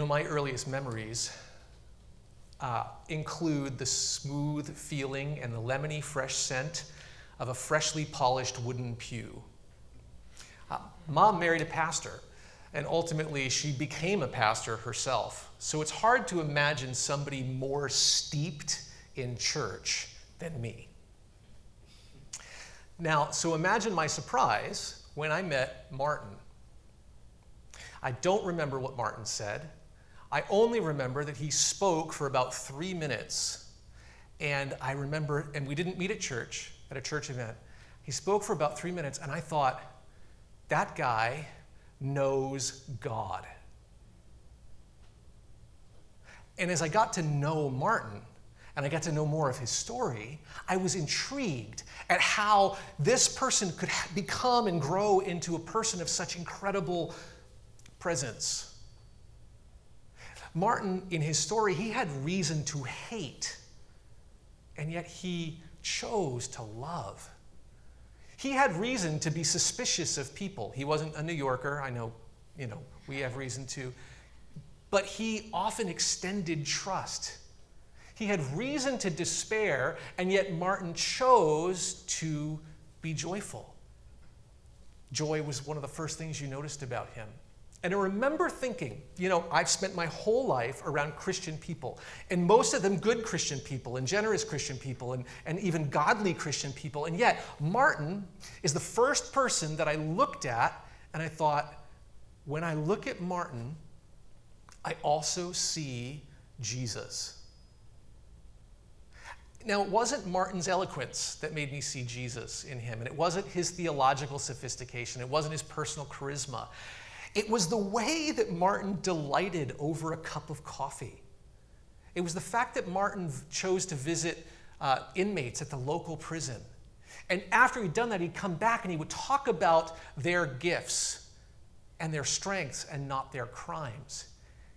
My earliest memories include the smooth feeling and the lemony fresh scent of a freshly polished wooden pew. Mom married a pastor, and ultimately she became a pastor herself. So it's hard to imagine somebody more steeped in church than me. Now, so imagine my surprise when I met Martin. I don't remember what Martin said. I only remember that he spoke for about 3 minutes. And I remember, and we didn't meet at church, at a church event. He spoke for about 3 minutes, and I thought, that guy knows God. And as I got to know Martin, and I got to know more of his story, I was intrigued at how this person could become and grow into a person of such incredible presence. Martin, in his story, he had reason to hate, and yet he chose to love. He had reason to be suspicious of people. He wasn't a New Yorker. I know, we have reason to. But he often extended trust. He had reason to despair, and yet Martin chose to be joyful. Joy was one of the first things you noticed about him. And I remember thinking, I've spent my whole life around Christian people, and most of them good Christian people, and generous Christian people, and even godly Christian people. And yet, Martin is the first person that I looked at, and I thought, when I look at Martin, I also see Jesus. Now, it wasn't Martin's eloquence that made me see Jesus in him, and it wasn't his theological sophistication, it wasn't his personal charisma. It was the way that Martin delighted over a cup of coffee. It was the fact that Martin chose to visit inmates at the local prison. And after he'd done that, he'd come back and he would talk about their gifts and their strengths and not their crimes.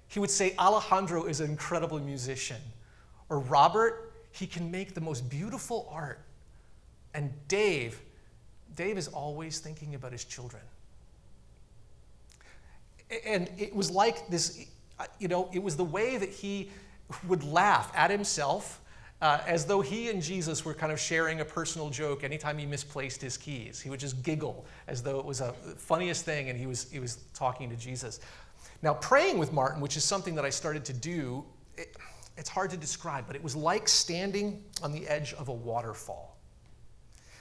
He would say, Alejandro is an incredible musician. Or Robert, he can make the most beautiful art. And Dave is always thinking about his children. And it was like this, it was the way that he would laugh at himself as though he and Jesus were kind of sharing a personal joke anytime he misplaced his keys. He would just giggle as though it was the funniest thing and he was talking to Jesus. Now, praying with Martin, which is something that I started to do, it's hard to describe, but it was like standing on the edge of a waterfall.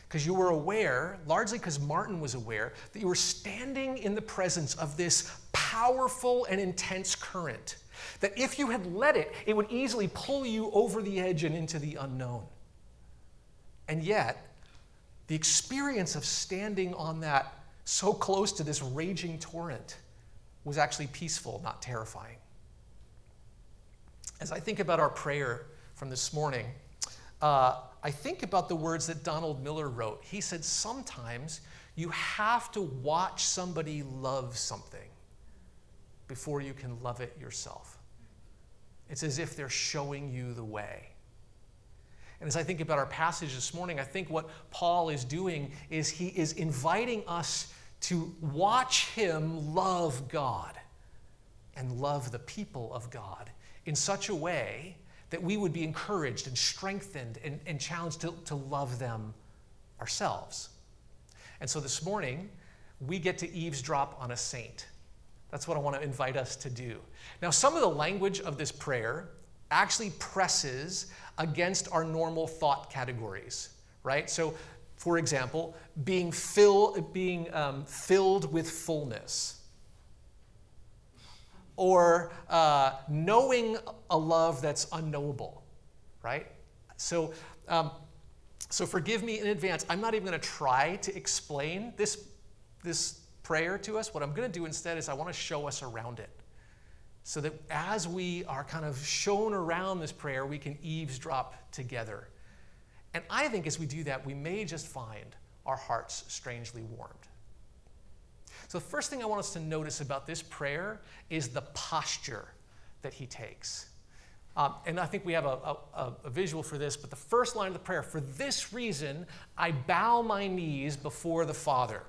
Because you were aware, largely because Martin was aware, that you were standing in the presence of this powerful and intense current, that if you had let it, it would easily pull you over the edge and into the unknown. And yet, the experience of standing on that so close to this raging torrent was actually peaceful, not terrifying. As I think about our prayer from this morning, I think about the words that Donald Miller wrote. He said, sometimes you have to watch somebody love something before you can love it yourself. It's as if they're showing you the way. And as I think about our passage this morning, I think what Paul is doing is he is inviting us to watch him love God and love the people of God in such a way that we would be encouraged and strengthened and challenged to love them ourselves. And so this morning, we get to eavesdrop on a saint. That's what I want to invite us to do. Now, some of the language of this prayer actually presses against our normal thought categories, right? So, for example, being filled with fullness. Or knowing a love that's unknowable, right? So forgive me in advance. I'm not even going to try to explain this prayer to us. What I'm going to do instead is I want to show us around it, so that as we are kind of shown around this prayer, we can eavesdrop together. And I think as we do that, we may just find our hearts strangely warmed. So the first thing I want us to notice about this prayer is the posture that he takes. And I think we have a visual for this, but the first line of the prayer, for this reason, I bow my knees before the Father.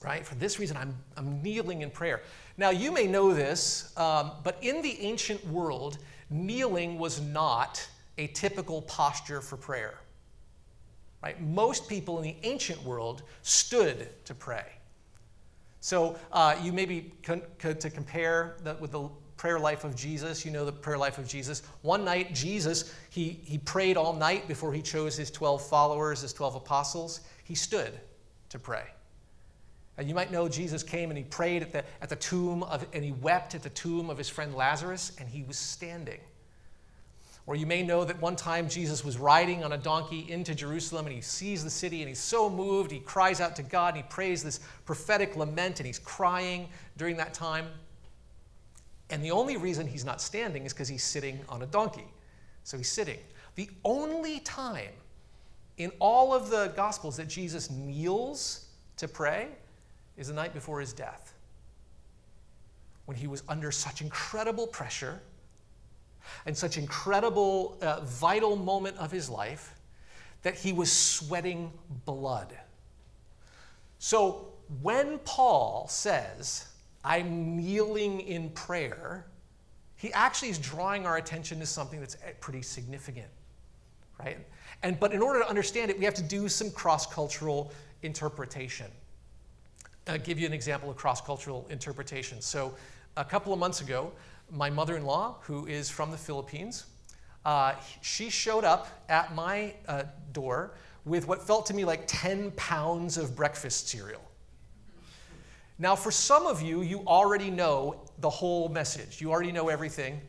right? For this reason, I'm kneeling in prayer. Now, you may know this, but in the ancient world, kneeling was not a typical posture for prayer, right? Most people in the ancient world stood to pray. So you maybe to compare that with the prayer life of Jesus, you know the prayer life of Jesus. One night, Jesus, he prayed all night before he chose his 12 followers, his 12 apostles. He stood to pray. And you might know Jesus came and he prayed at the tomb and he wept at the tomb of his friend Lazarus, and he was standing. Or you may know that one time Jesus was riding on a donkey into Jerusalem, and he sees the city and he's so moved, he cries out to God and he prays this prophetic lament, and he's crying during that time. And the only reason he's not standing is because he's sitting on a donkey. So he's sitting. The only time in all of the Gospels that Jesus kneels to pray is the night before his death, when he was under such incredible pressure and such incredible vital moment of his life that he was sweating blood. So when Paul says, I'm kneeling in prayer, he actually is drawing our attention to something that's pretty significant, right? But in order to understand it, we have to do some cross-cultural interpretation. I'll give you an example of cross-cultural interpretation. So a couple of months ago, my mother-in-law, who is from the Philippines, she showed up at my door with what felt to me like 10 pounds of breakfast cereal. Now, for some of you, you already know the whole message. You already know everything.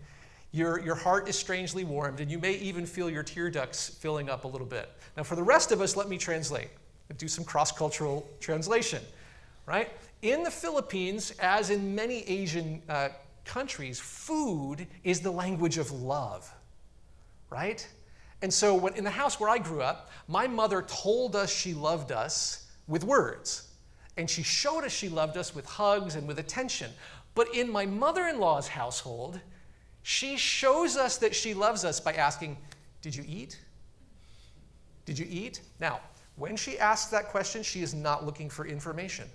Your heart is strangely warmed, and you may even feel your tear ducts filling up a little bit. Now, for the rest of us, let me translate. Do some cross-cultural translation, right? In the Philippines, as in many Asian countries, food is the language of love, right? And so in the house where I grew up, my mother told us she loved us with words. And she showed us she loved us with hugs and with attention. But in my mother-in-law's household, she shows us that she loves us by asking, did you eat? Did you eat? Now, when she asks that question, she is not looking for information.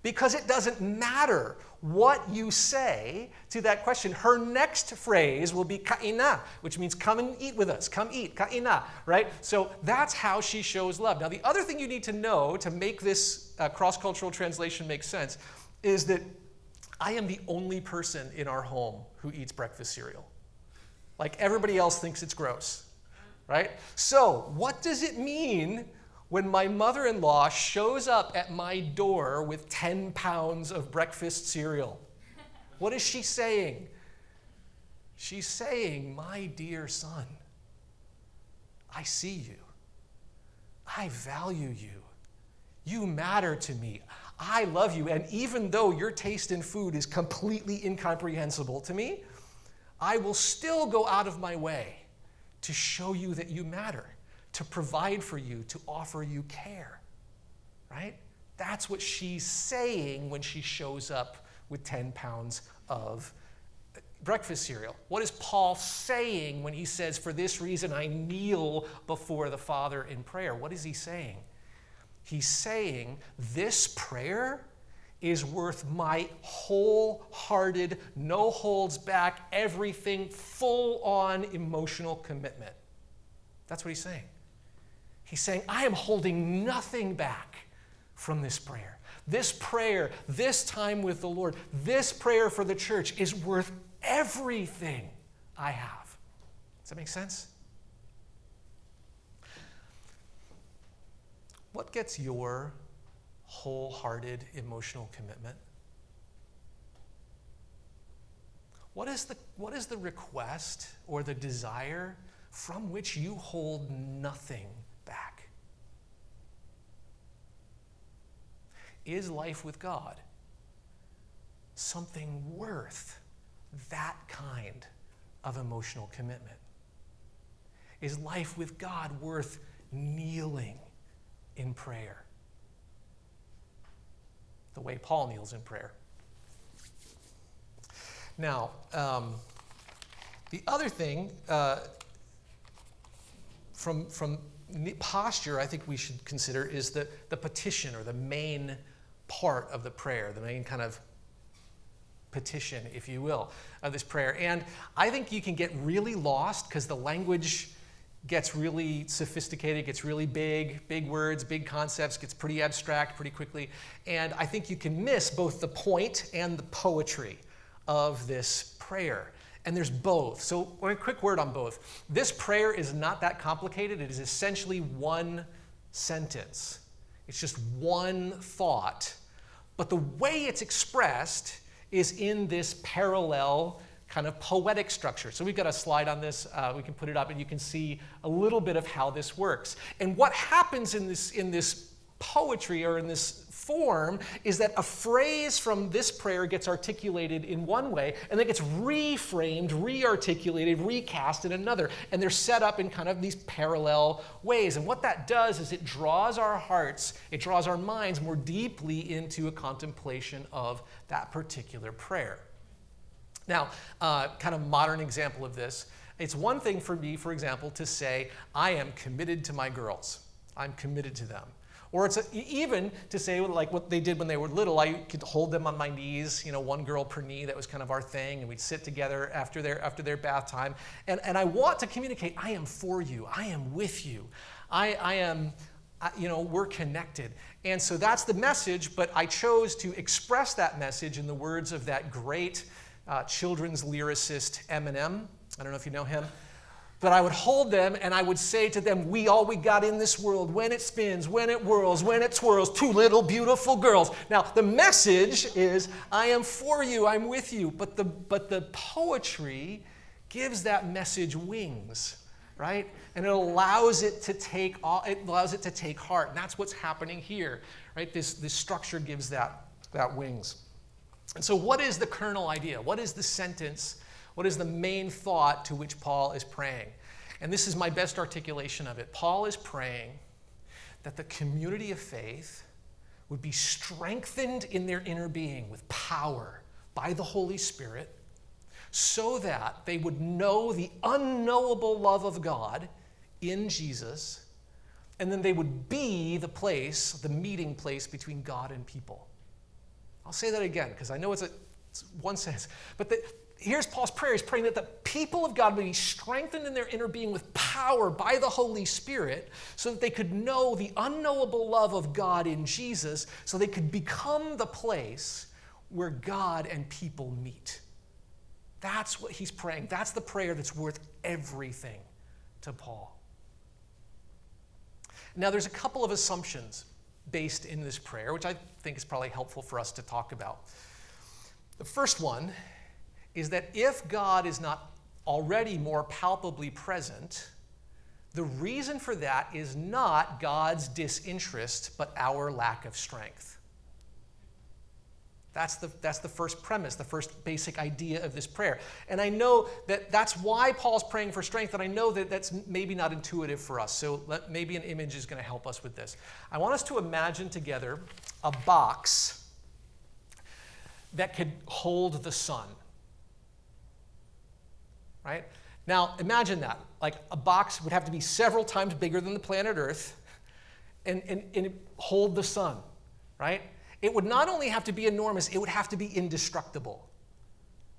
Because it doesn't matter what you say to that question. Her next phrase will be kaina, which means come and eat with us. Come eat, kaina, right? So that's how she shows love. Now, the other thing you need to know to make this cross-cultural translation make sense is that I am the only person in our home who eats breakfast cereal. Like, everybody else thinks it's gross, right? So what does it mean when my mother-in-law shows up at my door with 10 pounds of breakfast cereal? What is she saying? She's saying, my dear son, I see you. I value you. You matter to me. I love you. And even though your taste in food is completely incomprehensible to me, I will still go out of my way to show you that you matter, to provide for you, to offer you care, right? That's what she's saying when she shows up with 10 pounds of breakfast cereal. What is Paul saying when he says, for this reason I kneel before the Father in prayer? What is he saying? He's saying this prayer is worth my wholehearted, no holds back, everything, full-on emotional commitment. That's what he's saying. He's saying, I am holding nothing back from this prayer. This prayer, this time with the Lord, this prayer for the church is worth everything I have. Does that make sense? What gets your wholehearted emotional commitment? What is the request or the desire from which you hold nothing back? Is life with God something worth that kind of emotional commitment? Is life with God worth kneeling in prayer the way Paul kneels in prayer? Now, the other thing from posture I think we should consider is the petition, or the main part of the prayer, the main kind of petition, if you will, of this prayer. And I think you can get really lost because the language gets really sophisticated, gets really big words, big concepts, gets pretty abstract pretty quickly. And I think you can miss both the point and the poetry of this prayer. And there's both. So a quick word on both. This prayer is not that complicated. It is essentially one sentence. It's just one thought. But the way it's expressed is in this parallel kind of poetic structure. So we've got a slide on this. We can put it up and you can see a little bit of how this works. And what happens in this poetry or in this form is that a phrase from this prayer gets articulated in one way and then gets reframed, re-articulated, recast in another. And they're set up in kind of these parallel ways. And what that does is it draws our hearts, it draws our minds more deeply into a contemplation of that particular prayer. Now, kind of modern example of this, it's one thing for me, for example, to say, I am committed to my girls. I'm committed to them. Or it's even to say, like what they did when they were little, I could hold them on my knees, one girl per knee. That was kind of our thing. And we'd sit together after their bath time. And I want to communicate, I am for you. I am with you. I am, we're connected. And so that's the message, but I chose to express that message in the words of that great children's lyricist Eminem. I don't know if you know him. But I would hold them and I would say to them, we got in this world, when it spins, when it whirls, when it twirls, two little beautiful girls. Now, the message is, I am for you, I'm with you. But the poetry gives that message wings, right? And it allows it to take heart. And that's what's happening here, right? This structure gives that wings. And so what is the kernel idea? What is the sentence? What is the main thought to which Paul is praying? And this is my best articulation of it. Paul is praying that the community of faith would be strengthened in their inner being with power by the Holy Spirit so that they would know the unknowable love of God in Jesus, and then they would be the meeting place between God and people. I'll say that again because I know it's one sentence. But here's Paul's prayer. He's praying that the people of God would be strengthened in their inner being with power by the Holy Spirit so that they could know the unknowable love of God in Jesus, so they could become the place where God and people meet. That's what he's praying. That's the prayer that's worth everything to Paul. Now, there's a couple of assumptions based in this prayer, which I think is probably helpful for us to talk about. The first one is that if God is not already more palpably present, the reason for that is not God's disinterest, but our lack of strength. That's the first premise, the first basic idea of this prayer. And I know that that's why Paul's praying for strength, and I know that that's maybe not intuitive for us, so maybe an image is going to help us with this. I want us to imagine together a box that could hold the sun. Right? Now, imagine that. Like a box would have to be several times bigger than the planet Earth and hold the sun, right? It would not only have to be enormous, it would have to be indestructible,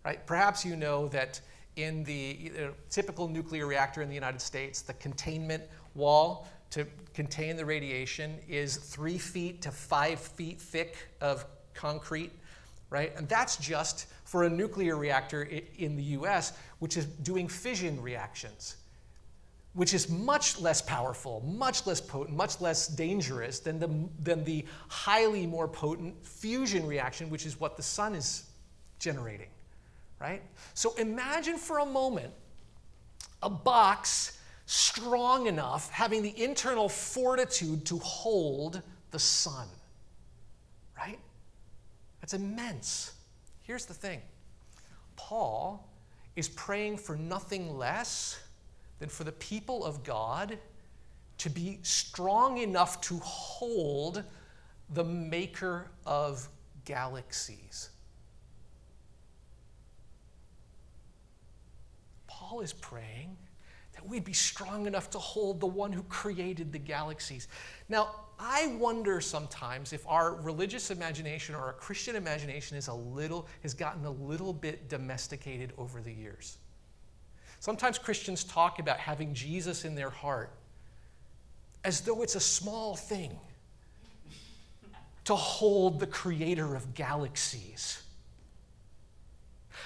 right? Perhaps you know that in the typical nuclear reactor in the United States, the containment wall to contain the radiation is 3 feet to 5 feet thick of concrete, right? And that's just for a nuclear reactor in the US, which is doing fission reactions, which is much less powerful, much less potent, much less dangerous than the highly more potent fusion reaction, which is what the sun is generating, right? So imagine for a moment a box strong enough, having the internal fortitude to hold the sun, right? That's immense. Here's the thing. Paul is praying for nothing less than for the people of God to be strong enough to hold the maker of galaxies. Paul is praying that we'd be strong enough to hold the one who created the galaxies. Now, I wonder sometimes if our religious imagination or our Christian imagination has gotten a little bit domesticated over the years. Sometimes Christians talk about having Jesus in their heart as though it's a small thing to hold the creator of galaxies.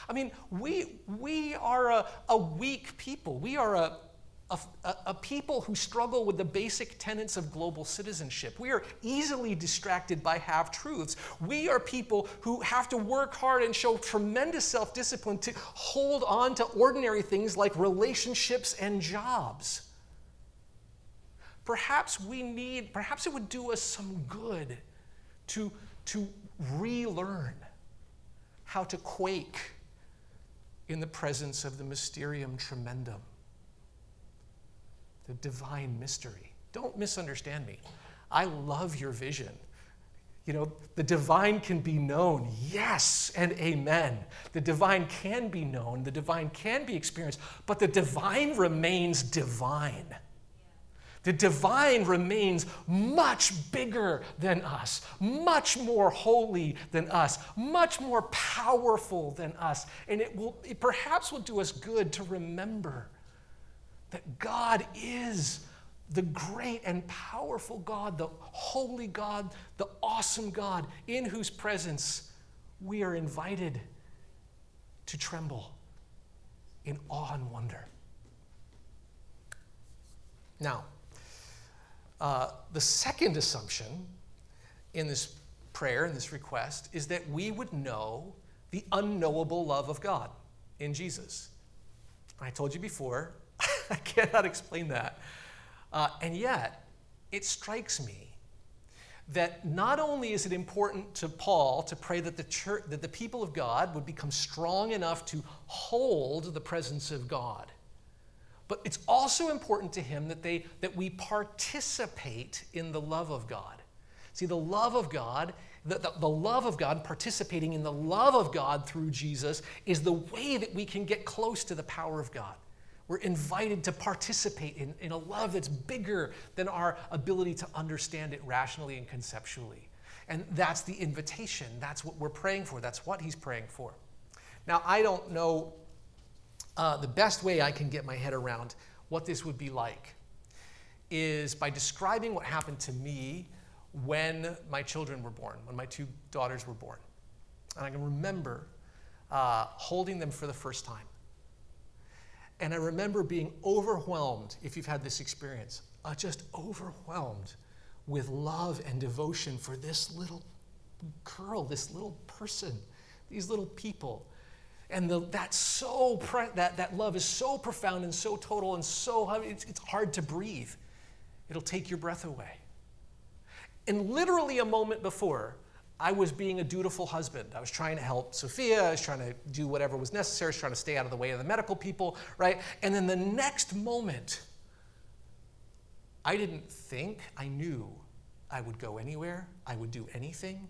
I mean, we are a weak people. We are a people who struggle with the basic tenets of global citizenship. We are easily distracted by half-truths. We are people who have to work hard and show tremendous self-discipline to hold on to ordinary things like relationships and jobs. Perhaps it would do us some good to relearn how to quake in the presence of the mysterium tremendum, the divine mystery. Don't misunderstand me. I love your vision. You know, the divine can be known. Yes and amen. The divine can be known. The divine can be experienced. But the divine remains divine. The divine remains much bigger than us, much more holy than us, much more powerful than us. And it perhaps will do us good to remember that God is the great and powerful God, the holy God, the awesome God, in whose presence we are invited to tremble in awe and wonder. Now, the second assumption in this prayer, in this request, is that we would know the unknowable love of God in Jesus. I told you before, I cannot explain that. And yet, it strikes me that not only is it important to Paul to pray that the church, that the people of God would become strong enough to hold the presence of God, but it's also important to him that we participate in the love of God. See, the love of God, the love of God, participating in the love of God through Jesus is the way that we can get close to the power of God. We're invited to participate in a love that's bigger than our ability to understand it rationally and conceptually. And that's the invitation. That's what we're praying for. That's what he's praying for. Now, I don't know the best way I can get my head around what this would be like is by describing what happened to me when my children were born, when my two daughters were born. And I can remember holding them for the first time. And I remember being overwhelmed, if you've had this experience, just overwhelmed with love and devotion for this little girl, this little person, these little people. And that love is so profound and so total and so, it's hard to breathe. It'll take your breath away. And literally a moment before, I was being a dutiful husband. I was trying to help Sophia. I was trying to do whatever was necessary. I was trying to stay out of the way of the medical people, right? And then the next moment, I didn't think, I knew I would go anywhere. I would do anything.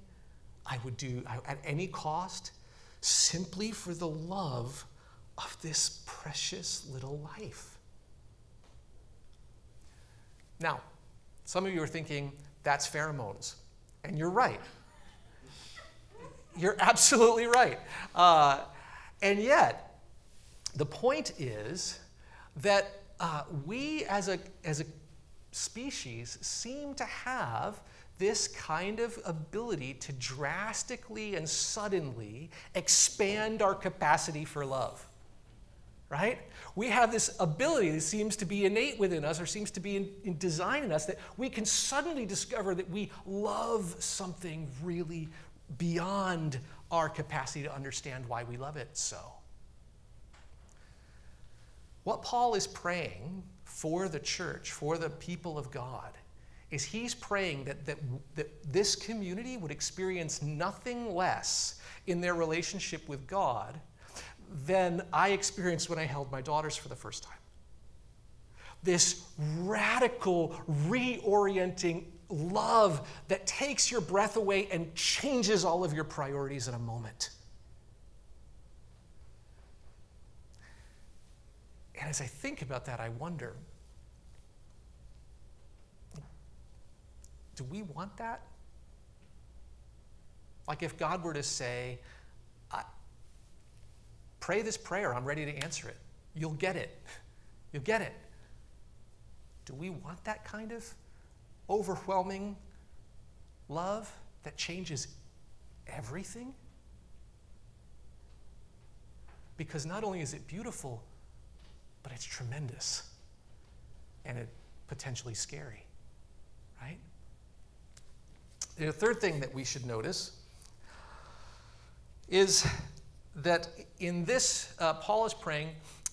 I would do at any cost, simply for the love of this precious little life. Now, some of you are thinking, that's pheromones. And you're right. You're absolutely right. And yet, the point is that we as a species seem to have this kind of ability to drastically and suddenly expand our capacity for love, right? We have this ability that seems to be innate within us or seems to be in design in us that we can suddenly discover that we love something really beyond our capacity to understand why we love it so. What Paul is praying for the church, for the people of God, is he's praying that this community would experience nothing less in their relationship with God than I experienced when I held my daughters for the first time. This radical, reorienting love that takes your breath away and changes all of your priorities in a moment. And And as I think about that, I wonder, do we want that? Like if God were to say, pray this prayer, I'm ready to answer it. You'll get it. You'll get it. Do we want that kind of overwhelming love that changes everything? Because not only is it beautiful, but it's tremendous and it potentially scary, right? The third thing that we should notice is that in this, Paul is praying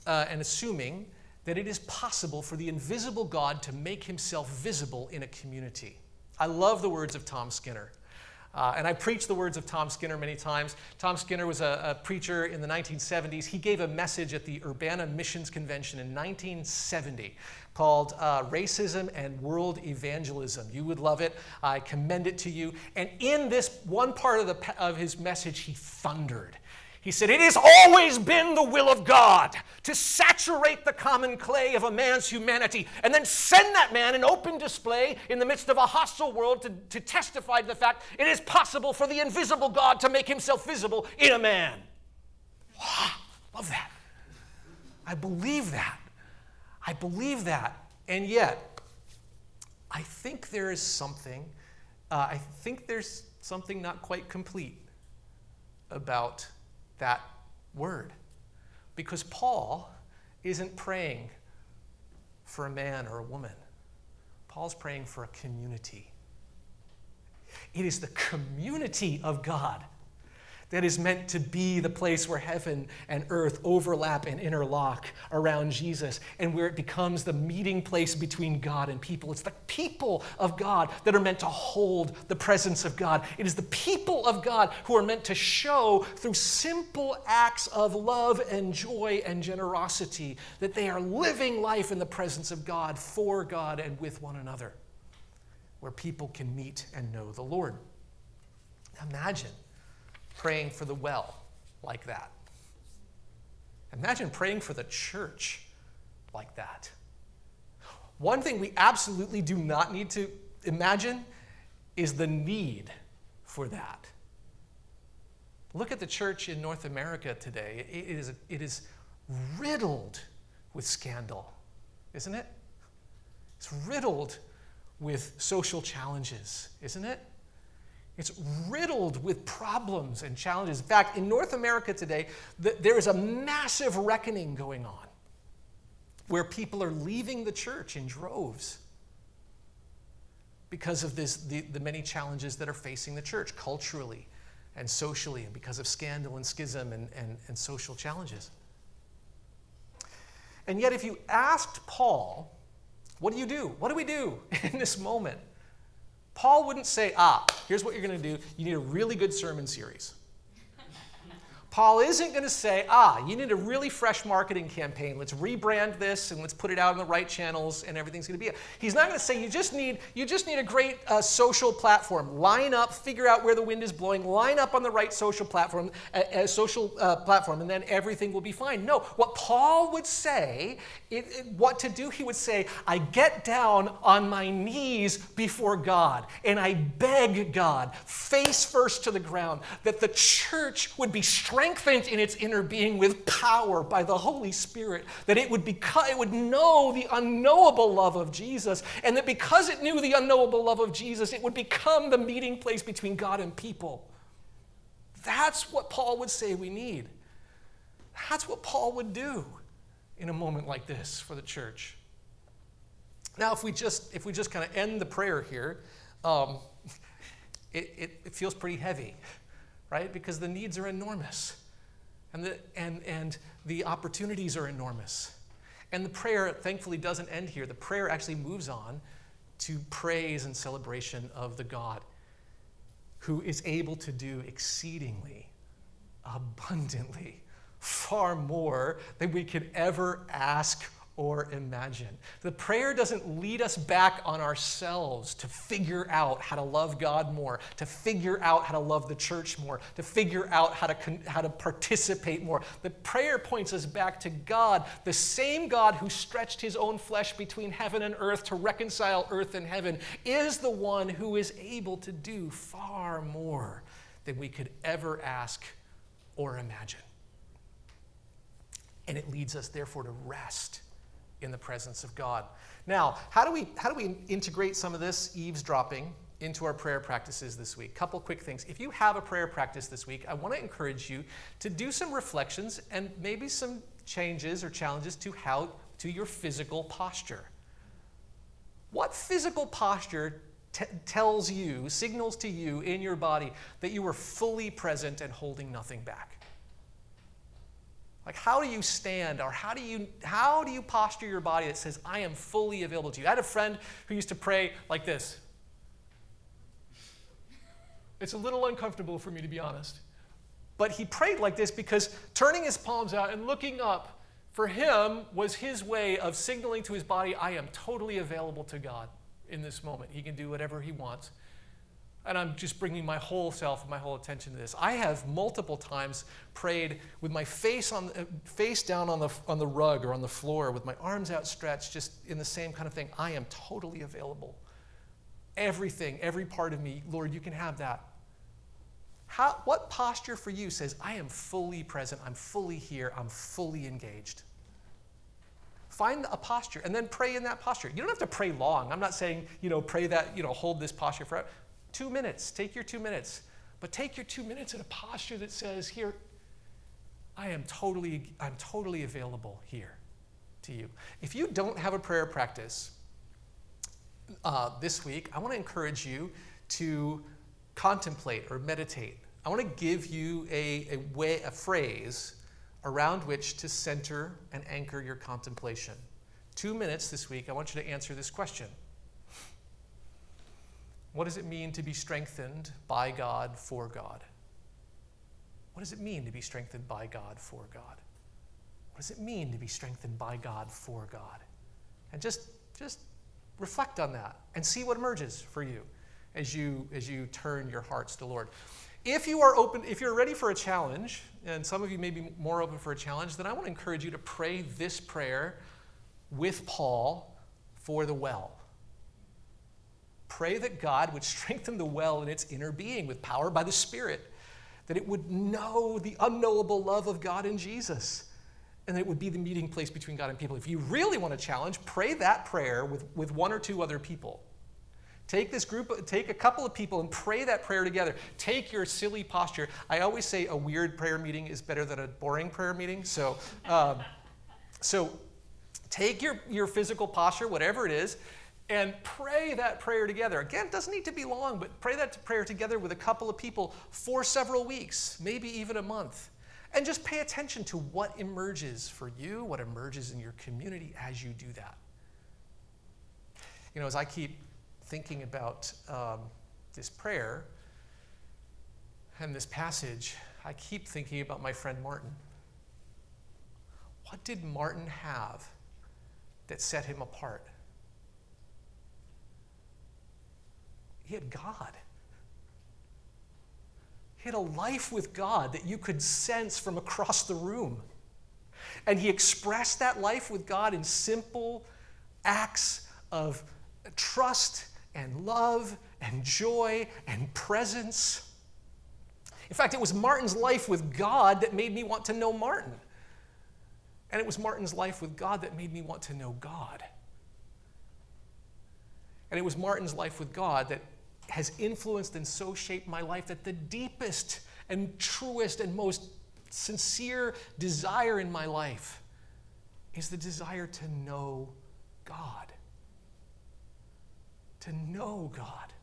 and assuming that it is possible for the invisible God to make himself visible in a community. I love the words of Tom Skinner. And I preached the words of Tom Skinner many times. Tom Skinner was a preacher in the 1970s. He gave a message at the Urbana Missions Convention in 1970 called Racism and World Evangelism. You would love it. I commend it to you. And in this one part of his message, he thundered. He said, "It has always been the will of God to saturate the common clay of a man's humanity and then send that man in open display in the midst of a hostile world to testify to the fact it is possible for the invisible God to make himself visible in a man." Wow, love that. I believe that. I believe that. And yet, I think there's something not quite complete about that word. Because Paul isn't praying for a man or a woman. Paul's praying for a community. It is the community of God that is meant to be the place where heaven and earth overlap and interlock around Jesus, and where it becomes the meeting place between God and people. It's the people of God that are meant to hold the presence of God. It is the people of God who are meant to show through simple acts of love and joy and generosity that they are living life in the presence of God, for God, and with one another, where people can meet and know the Lord. Imagine praying for the well like that. Imagine praying for the church like that. One thing we absolutely do not need to imagine is the need for that. Look at the church in North America today. It is riddled with scandal, isn't it? It's riddled with social challenges, isn't it? It's riddled with problems and challenges. In fact, in North America today, there is a massive reckoning going on where people are leaving the church in droves because of the many challenges that are facing the church culturally and socially, and because of scandal and schism and social challenges. And yet, if you asked Paul, what do you do? What do we do in this moment? Paul wouldn't say, here's what you're going to do. You need a really good sermon series. Paul isn't going to say, you need a really fresh marketing campaign. Let's rebrand this and let's put it out on the right channels and everything's going to be it. He's not going to say, you just need a great social platform. Line up, figure out where the wind is blowing, line up on the right social platform, and then everything will be fine. No, what Paul would say, what to do, he would say, I get down on my knees before God and I beg God, face first to the ground, that the church would be strengthened in its inner being with power by the Holy Spirit, that it would know the unknowable love of Jesus, and that because it knew the unknowable love of Jesus, it would become the meeting place between God and people. That's what Paul would say we need. That's what Paul would do in a moment like this for the church. Now, if we just kind of end the prayer here, it feels pretty heavy, right? Because the needs are enormous, and the opportunities are enormous. And the prayer, thankfully, doesn't end here. The prayer actually moves on to praise and celebration of the God who is able to do exceedingly, abundantly, far more than we could ever ask or imagine. The prayer doesn't lead us back on ourselves to figure out how to love God more, to figure out how to love the church more, to figure out how to participate more. The prayer points us back to God, the same God who stretched his own flesh between heaven and earth to reconcile earth and heaven, is the one who is able to do far more than we could ever ask or imagine. And it leads us, therefore, to rest in the presence of God. Now, how do we integrate some of this eavesdropping into our prayer practices this week? Couple quick things. If you have a prayer practice this week, I want to encourage you to do some reflections and maybe some changes or challenges to your physical posture. What physical posture signals to you in your body that you are fully present and holding nothing back? Like, how do you stand, or how do you posture your body that says, I am fully available to you? I had a friend who used to pray like this. It's a little uncomfortable for me, to be honest. But he prayed like this because turning his palms out and looking up for him was his way of signaling to his body, I am totally available to God in this moment. He can do whatever he wants. And I'm just bringing my whole self and my whole attention to this. I have multiple times prayed with my face down on the rug or on the floor, with my arms outstretched, just in the same kind of thing. I am totally available. Everything, every part of me, Lord, you can have that. What posture for you says, I am fully present, I'm fully here, I'm fully engaged? Find a posture and then pray in that posture. You don't have to pray long. I'm not saying, pray that, hold this posture forever. 2 minutes, take your 2 minutes. But take your 2 minutes in a posture that says, here, I'm totally available here to you. If you don't have a prayer practice this week, I want to encourage you to contemplate or meditate. I want to give you a phrase around which to center and anchor your contemplation. 2 minutes this week, I want you to answer this question. What does it mean to be strengthened by God for God? What does it mean to be strengthened by God for God? What does it mean to be strengthened by God for God? And just reflect on that and see what emerges for you as you turn your hearts to the Lord. If you're ready for a challenge, and some of you may be more open for a challenge, then I want to encourage you to pray this prayer with Paul for the well. Pray that God would strengthen the well in its inner being with power by the Spirit, that it would know the unknowable love of God in Jesus, and that it would be the meeting place between God and people. If you really want a challenge, pray that prayer with one or two other people. Take a couple of people and pray that prayer together. Take your silly posture. I always say a weird prayer meeting is better than a boring prayer meeting. So take your physical posture, whatever it is, and pray that prayer together. Again, it doesn't need to be long, but pray that prayer together with a couple of people for several weeks, maybe even a month. And just pay attention to what emerges for you, what emerges in your community as you do that. As I keep thinking about this prayer and this passage, I keep thinking about my friend Martin. What did Martin have that set him apart? He had God. He had a life with God that you could sense from across the room. And he expressed that life with God in simple acts of trust and love and joy and presence. In fact, it was Martin's life with God that made me want to know Martin. And it was Martin's life with God that made me want to know God. And it was Martin's life with God that has influenced and so shaped my life that the deepest and truest and most sincere desire in my life is the desire to know God. To know God.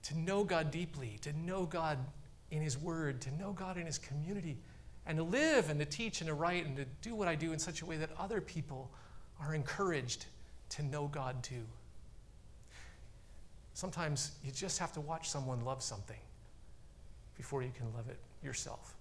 To know God deeply, to know God in His Word, to know God in His community, and to live and to teach and to write and to do what I do in such a way that other people are encouraged to know God too. Sometimes you just have to watch someone love something before you can love it yourself.